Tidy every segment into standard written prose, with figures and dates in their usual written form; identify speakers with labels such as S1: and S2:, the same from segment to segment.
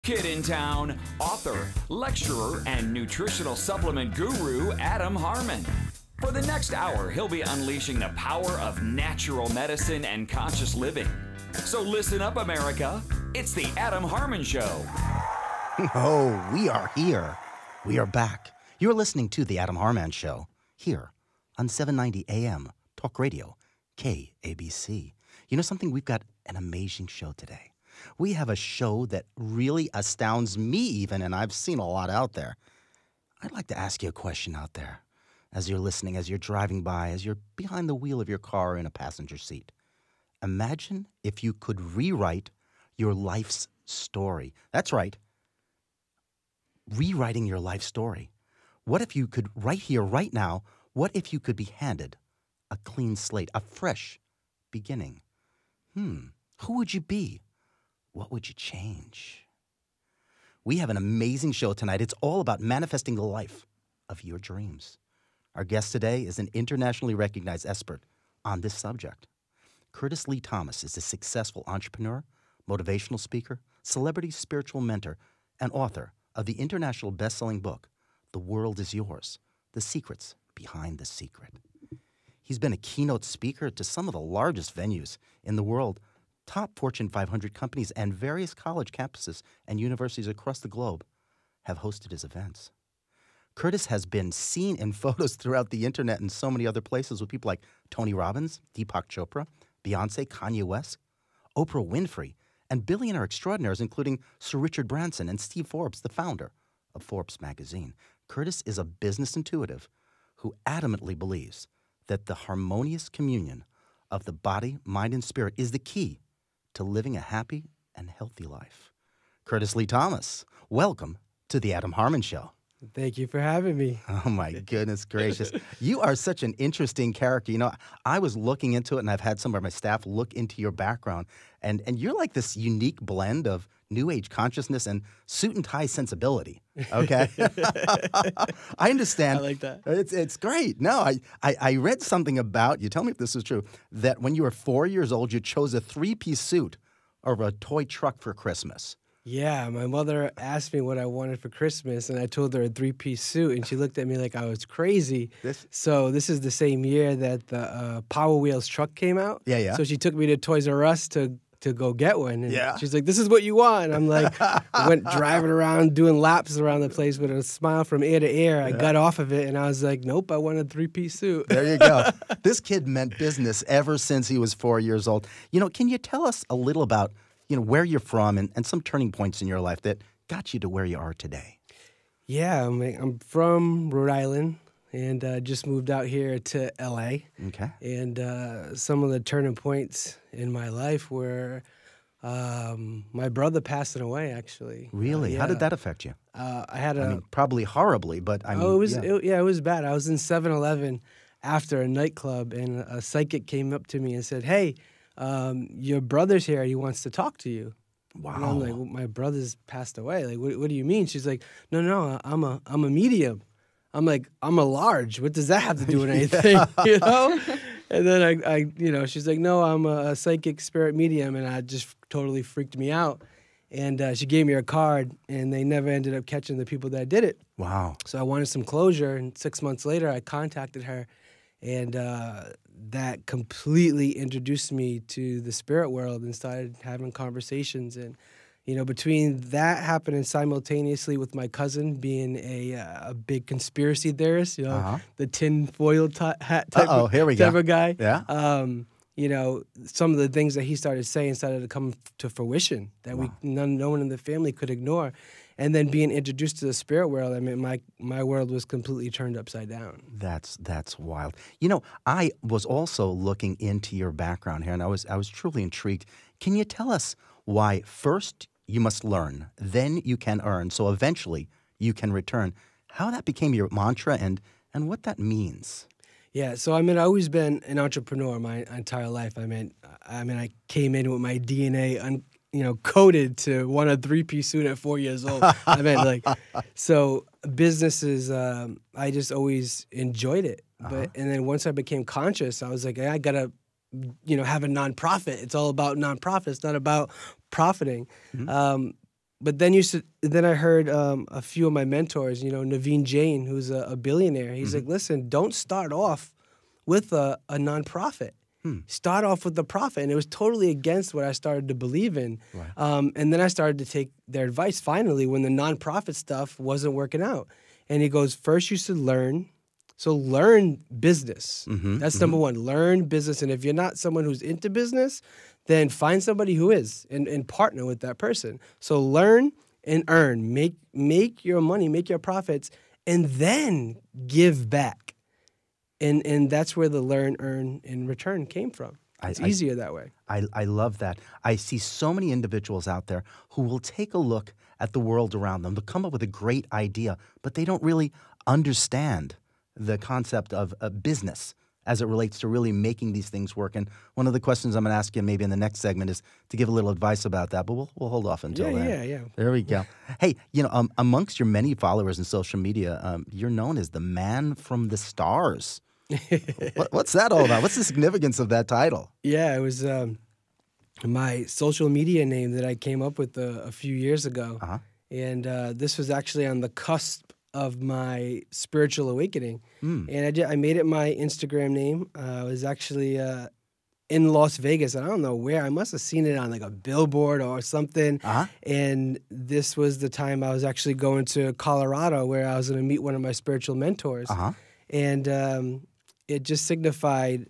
S1: Kid in Town, author, lecturer, and nutritional supplement guru Adam Harman. For the next hour, he'll be unleashing the power of natural medicine and conscious living. So listen up, America. It's the Adam Harman Show.
S2: Oh, we are here. We are back. You're listening to the Adam Harman Show here on 790 AM Talk Radio, KABC. You know something? We've got an amazing show today. We have a show that really astounds me even, and I've seen a lot out there. I'd like to ask you a question out there as you're listening, as you're driving by, as you're behind the wheel of your car in a passenger seat. Imagine if you could rewrite your life's story. That's right. Rewriting your life story. What if you could, right here, right now, what if you could be handed a clean slate, a fresh beginning? Who would you be? What would you change? We have an amazing show tonight. It's all about manifesting the life of your dreams. Our guest today is an internationally recognized expert on this subject. Kurtis Lee Thomas is a successful entrepreneur, motivational speaker, celebrity spiritual mentor, and author of the international best-selling book, The World is Yours, The Secrets Behind the Secret. He's been a keynote speaker to some of the largest venues in the world, top Fortune 500 companies, and various college campuses and universities across the globe have hosted his events. Kurtis has been seen in photos throughout the internet and so many other places with people like Tony Robbins, Deepak Chopra, Beyonce, Kanye West, Oprah Winfrey, and billionaire extraordinaires including Sir Richard Branson and Steve Forbes, the founder of Forbes magazine. Kurtis is a business intuitive who adamantly believes that the harmonious communion of the body, mind, and spirit is the key to living a happy and healthy life. Kurtis Lee Thomas, welcome to the Adam Harman Show.
S3: Thank you for having me.
S2: Oh, my goodness gracious. You are such an interesting character. You know, I was looking into it, and I've had some of my staff look into your background, and you're like this unique blend of New Age consciousness and suit and tie sensibility, okay? I understand.
S3: I like that.
S2: It's great. No, I read something about you. Tell me if this is true, that when you were 4 years old, you chose a three-piece suit over a toy truck for Christmas.
S3: Yeah, my mother asked me what I wanted for Christmas, and I told her a three-piece suit, and she looked at me like I was crazy. So this is the same year that the Power Wheels truck came out.
S2: Yeah.
S3: So she took me to Toys R Us to go get one. And
S2: yeah.
S3: She's like, this is what you want. And I'm like, I went driving around, doing laps around the place with a smile from ear to ear. I got off of it, and I was like, nope, I want a three-piece suit.
S2: There you go. This kid meant business ever since he was 4 years old. You know, can you tell us a little about where you're from and some turning points in your life that got you to where you are today?
S3: Yeah, I'm from Rhode Island and just moved out here to L.A.
S2: Okay.
S3: And some of the turning points in my life were my brother passing away, actually.
S2: Really?
S3: Yeah.
S2: How did that affect you?
S3: I mean,
S2: probably horribly, but I mean...
S3: Oh, it was bad. I was in 7-Eleven after a nightclub, and a psychic came up to me and said, hey, your brother's here. He wants to talk to you.
S2: Wow.
S3: And I'm like, well, my brother's passed away. Like, what do you mean? She's like, no, I'm a medium. I'm like, I'm a large. What does that have to do with anything? You know? And then I she's like, no, I'm a psychic spirit medium, and I just totally freaked me out. And she gave me her card, and they never ended up catching the people that did it.
S2: Wow.
S3: So I wanted some closure, and 6 months later, I contacted her, and that completely introduced me to the spirit world and started having conversations. And, between that happening simultaneously with my cousin being a big conspiracy theorist, the tin foil hat type of guy.
S2: Yeah.
S3: Some of the things that he started saying started to come to fruition that no one in the family could ignore. And then being introduced to the spirit world, I mean, my world was completely turned upside down.
S2: That's wild. I was also looking into your background here, and I was truly intrigued. Can you tell us why first you must learn, then you can earn, so eventually you can return? How that became your mantra and what that means?
S3: Yeah, so I've always been an entrepreneur my entire life. I came in with my DNA coded to want a three-piece suit at 4 years old. So businesses, I just always enjoyed it. And then once I became conscious, I was like, I gotta, have a nonprofit. It's all about nonprofit. It's not about profiting. Mm-hmm. but then I heard a few of my mentors, Naveen Jain, who's a billionaire. He's like, listen, don't start off with a nonprofit. Start off with the profit. And it was totally against what I started to believe in.
S2: Right.
S3: And then I started to take their advice finally when the nonprofit stuff wasn't working out. And he goes, first you should learn. So learn business. That's number one. Learn business. And if you're not someone who's into business, then find somebody who is and partner with that person. So learn and earn. Make your money, make your profits, and then give back. And that's where the learn, earn, and return came from. It's easier that way.
S2: I love that. I see so many individuals out there who will take a look at the world around them. They'll come up with a great idea, but they don't really understand the concept of business as it relates to really making these things work. And one of the questions I'm going to ask you maybe in the next segment is to give a little advice about that, but we'll hold off until then.
S3: Yeah.
S2: There we go. Hey, amongst your many followers in social media, you're known as the man from the stars. What's that all about? What's the significance of that title?
S3: Yeah, it was my social media name that I came up with a few years ago. And this was actually on the cusp of my spiritual awakening. And I made it my Instagram name. I was actually in Las Vegas. I don't know where. I must have seen it on like a billboard or something. And this was the time I was actually going to Colorado where I was going to meet one of my spiritual mentors. And it just signified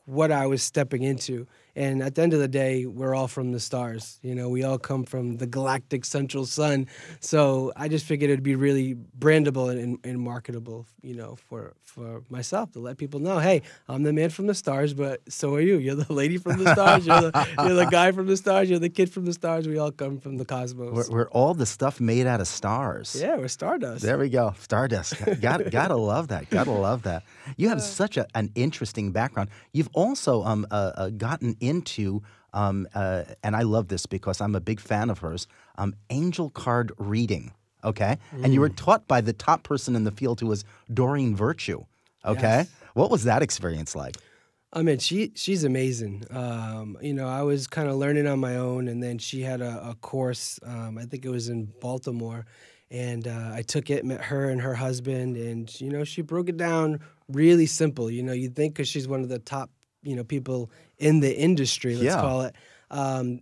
S3: what I was stepping into. And at the end of the day, we're all from the stars. We all come from the galactic central sun. So I just figured it'd be really brandable and marketable, for myself to let people know, hey, I'm the man from the stars, but so are you. You're the lady from the stars. You're the guy from the stars. You're the kid from the stars. We all come from the cosmos.
S2: We're all the stuff made out of stars.
S3: Yeah, we're stardust.
S2: There we go. Stardust. Gotta love that. Gotta love that. You have such an interesting background. You've also gotten into, and I love this because I'm a big fan of hers, angel card reading, okay? And you were taught by the top person in the field who was Doreen Virtue, okay?
S3: Yes.
S2: What was that experience like?
S3: I mean, she's amazing. I was kind of learning on my own, and then she had a course, I think it was in Baltimore, and I took it, met her and her husband, and, she broke it down really simple. You'd think because she's one of the top people in the industry, let's call it,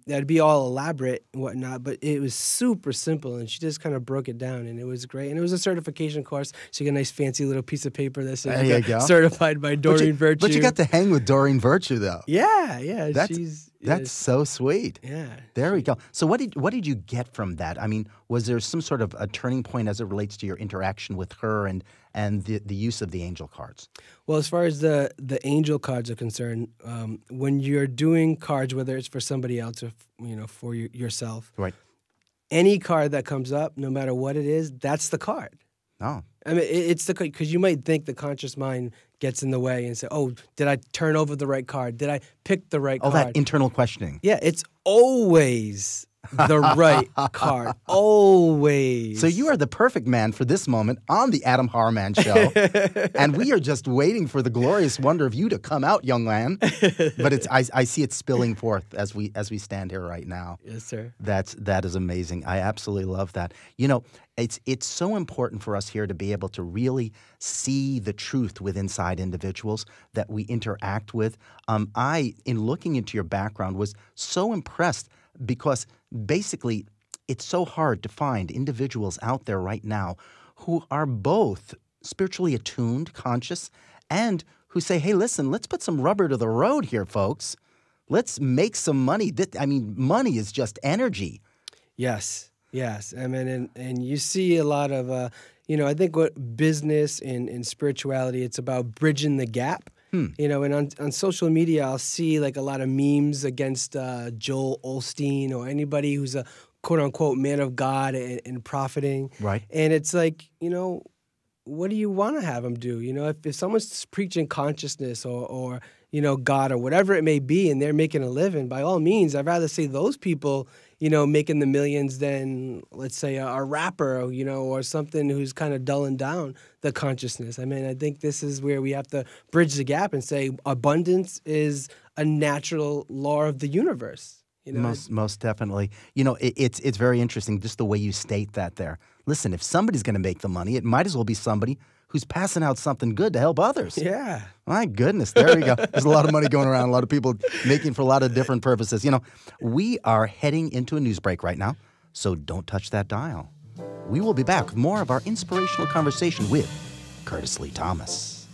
S3: that'd be all elaborate and whatnot, but it was super simple, and she just kind of broke it down, and it was great. And it was a certification course, so you get a nice fancy little piece of paper that says you got certified by Doreen Virtue.
S2: But you got to hang with Doreen Virtue, though.
S3: Yeah.
S2: That's so sweet.
S3: Yeah.
S2: There we go. So what did you get from that? I mean, was there some sort of a turning point as it relates to your interaction with her and the use of the angel cards?
S3: Well, as far as the angel cards are concerned, when you're doing cards, whether it's for somebody else or for yourself,
S2: right?
S3: Any card that comes up, no matter what it is, that's the card.
S2: Oh.
S3: I mean, it's the because you might think the conscious mind gets in the way and say, "Oh, did I turn over the right card? Did I pick the right card?"
S2: Oh, that internal questioning.
S3: Yeah, it's always the right card. Always.
S2: So you are the perfect man for this moment on the Adam Harman Show. And we are just waiting for the glorious wonder of you to come out, young man. But I see it spilling forth as we stand here right now.
S3: Yes, sir.
S2: That is amazing. I absolutely love that. It's so important for us here to be able to really see the truth within inside individuals that we interact with. I, in looking into your background, was so impressed because basically it's so hard to find individuals out there right now who are both spiritually attuned, conscious, and who say, hey, listen, let's put some rubber to the road here, folks. Let's make some money. Money is just energy.
S3: Yes. I mean, and you see a lot of, I think what business and spirituality, it's about bridging the gap. And on social media, I'll see like a lot of memes against Joel Osteen or anybody who's a quote-unquote man of God and profiting.
S2: Right.
S3: And it's like, what do you want to have them do? If someone's preaching consciousness or God or whatever it may be, and they're making a living, by all means, I'd rather see those people, making the millions than, let's say, a rapper, or something who's kind of dulling down the consciousness. I mean, I think this is where we have to bridge the gap and say abundance is a natural law of the universe. You know,
S2: Most definitely. You know, it's very interesting just the way you state that there. Listen, if somebody's going to make the money, it might as well be somebody who's passing out something good to help others.
S3: yeah.
S2: My goodness, there you go. There's a lot of money going around, a lot of people making for a lot of different purposes. You know, we are heading into a news break right now, so don't touch that dial. We will be back with more of our inspirational conversation with Kurtis Lee Thomas.